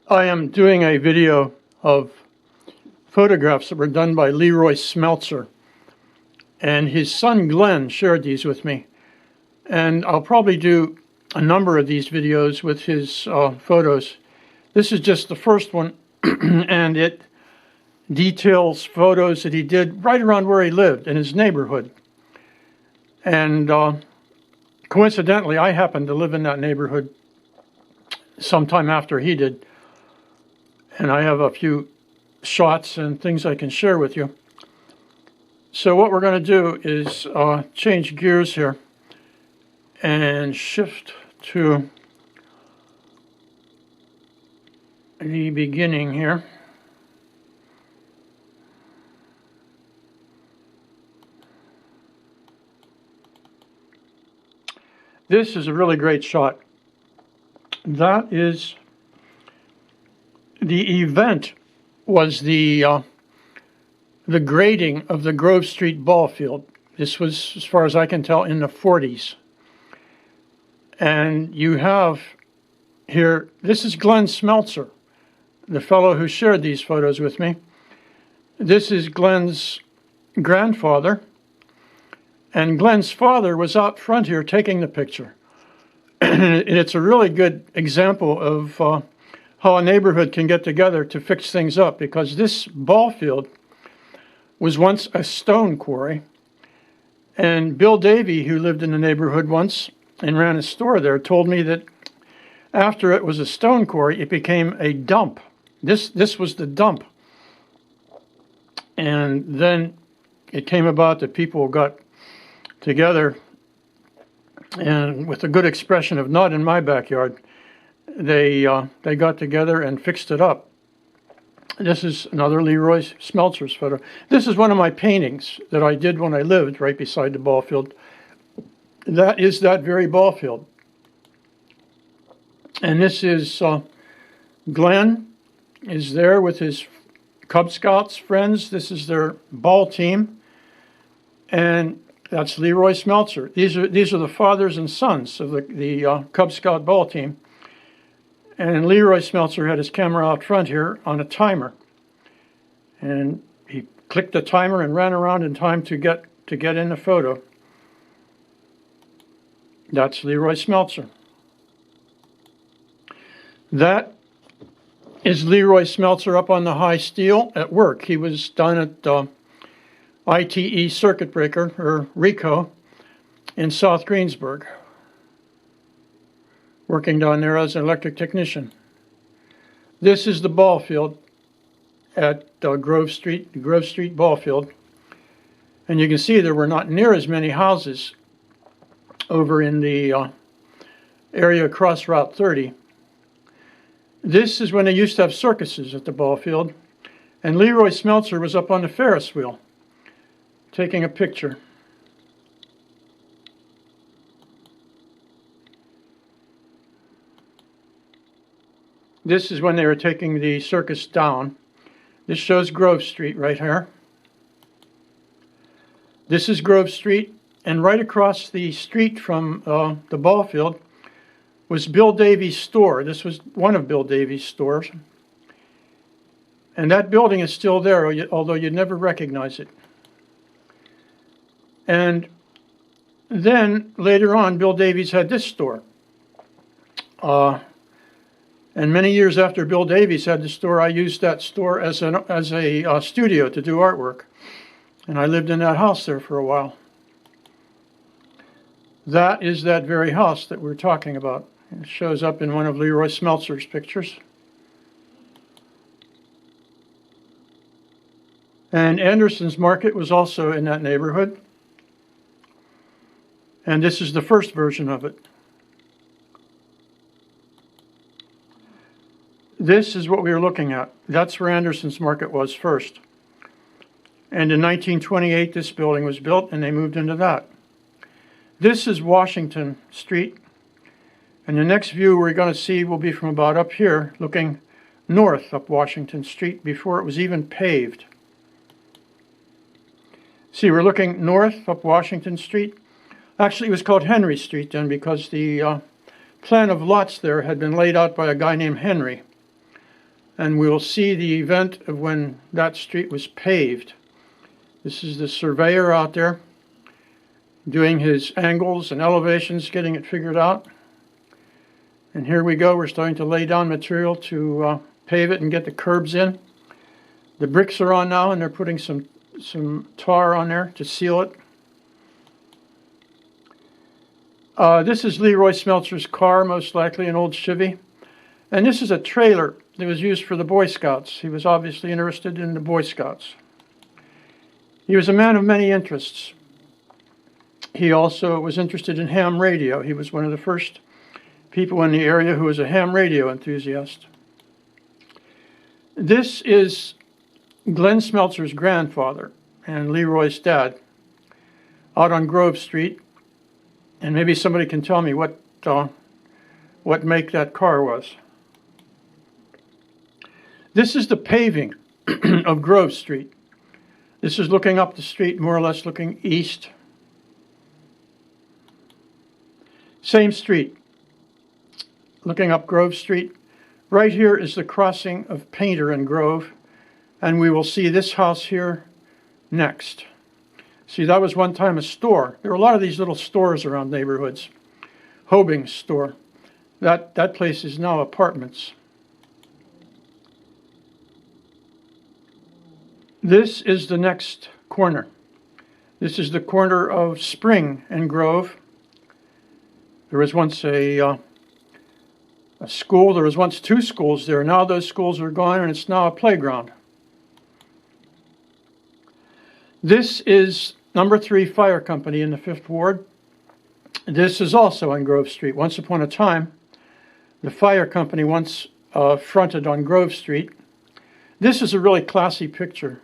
I am doing a video of photographs that were done by Leroy Smeltzer, and his son Glenn shared these with me. And I'll probably do a number of these videos with his photos. This is just the first one, and it details photos that he did right around where he lived in his neighborhood. And coincidentally, I happened to live in that neighborhood sometime after he did. And I have a few shots and things I can share with you. So what we're going to do is change gears here and shift to the beginning here. This is a really great shot. That is the event was the grading of the Grove Street ball field. This was, as far as I can tell, in the 40s. And you have here, this is Glenn Smeltzer, the fellow who shared these photos with me. This is Glenn's grandfather. And Glenn's father was out front here taking the picture. And it's a really good example of how a neighborhood can get together to fix things up, because this ball field was once a stone quarry. And Bill Davey, who lived in the neighborhood once and ran a store there, told me that after it was a stone quarry, it became a dump. This was the dump. And then it came about that people got together, and with a good expression of "not in my backyard," they got together and fixed it up. This is another Leroy Smeltzer's photo. This is one of my paintings that I did when I lived right beside the ball field. That is that very ball field. And this is Glenn is there with his Cub Scouts friends. This is their ball team. And that's Leroy Smeltzer. These are the fathers and sons of the Cub Scout ball team. And Leroy Smeltzer had his camera out front here on a timer. And he clicked the timer and ran around in time to get in the photo. That's Leroy Smeltzer. That is Leroy Smeltzer up on the high steel at work. He was done at ITE Circuit Breaker, or RICO, in South Greensburg, working down there as an electric technician. This is the ball field at Grove Street, the Grove Street ball field. And you can see there were not near as many houses over in the area across Route 30. This is when they used to have circuses at the ball field. And Leroy Smeltzer was up on the Ferris wheel taking a picture. This is when they were taking the circus down. This shows Grove Street right here. This is Grove Street, and right across the street from the ball field was Bill Davey's store. This was one of Bill Davey's stores. And that building is still there, although you'd never recognize it. And then later on, Bill Davies had this store. And many years after Bill Davies had the store, I used that store as a studio to do artwork. And I lived in that house there for a while. That is that very house that we're talking about. It shows up in one of Leroy Smeltzer's pictures. And Anderson's Market was also in that neighborhood. And this is the first version of it. This is what we were looking at. That's where Anderson's Market was first. And in 1928, this building was built, and they moved into that. This is Washington Street. And the next view we're going to see will be from about up here, looking north up Washington Street before it was even paved. See, we're looking north up Washington Street. Actually, it was called Henry Street then, because the plan of lots there had been laid out by a guy named Henry. and we'll see the event of when that street was paved. This is the surveyor out there doing his angles and elevations, getting it figured out. And here we go, we're starting to lay down material to pave it and get the curbs in. The bricks are on now, and they're putting some tar on there to seal it. This is Leroy Smeltzer's car, most likely an old Chevy. And this is a trailer that was used for the Boy Scouts. He was obviously interested in the Boy Scouts. He was a man of many interests. He also was interested in ham radio. He was one of the first people in the area who was a ham radio enthusiast. This is Glenn Smeltzer's grandfather and Leroy's dad out on Grove Street. And maybe somebody can tell me what make that car was. This is the paving of Grove Street. This is looking up the street, more or less looking east. Same street, looking up Grove Street. Right here is the crossing of Painter and Grove, and we will see this house here next. See, that was one time a store. There were a lot of these little stores around neighborhoods. Hobing's store. That place is now apartments. This is the next corner. This is the corner of Spring and Grove. There was once a school. There was once two schools there. Now those schools are gone, and it's now a playground. This is number 3 Fire Company in the 5th Ward. This is also on Grove Street. Once upon a time, the fire company once fronted on Grove Street. This is a really classy picture.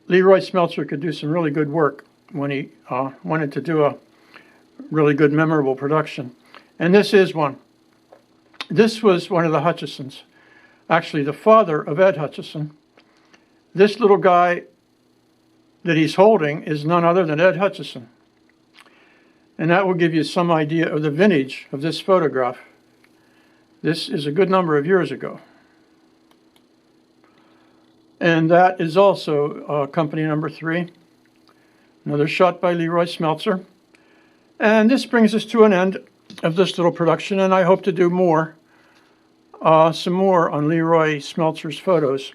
Leroy Smeltzer could do some really good work when he wanted to do a really good, memorable production. And this is one. This was one of the Hutchisons. Actually, the father of Ed Hutchison. This little guy that he's holding is none other than Ed Hutchison. And that will give you some idea of the vintage of this photograph. This is a good number of years ago. And that is also company number 3. Another shot by Leroy Smeltzer. And this brings us to an end of this little production, and I hope to do more, some more on Leroy Smeltzer's photos.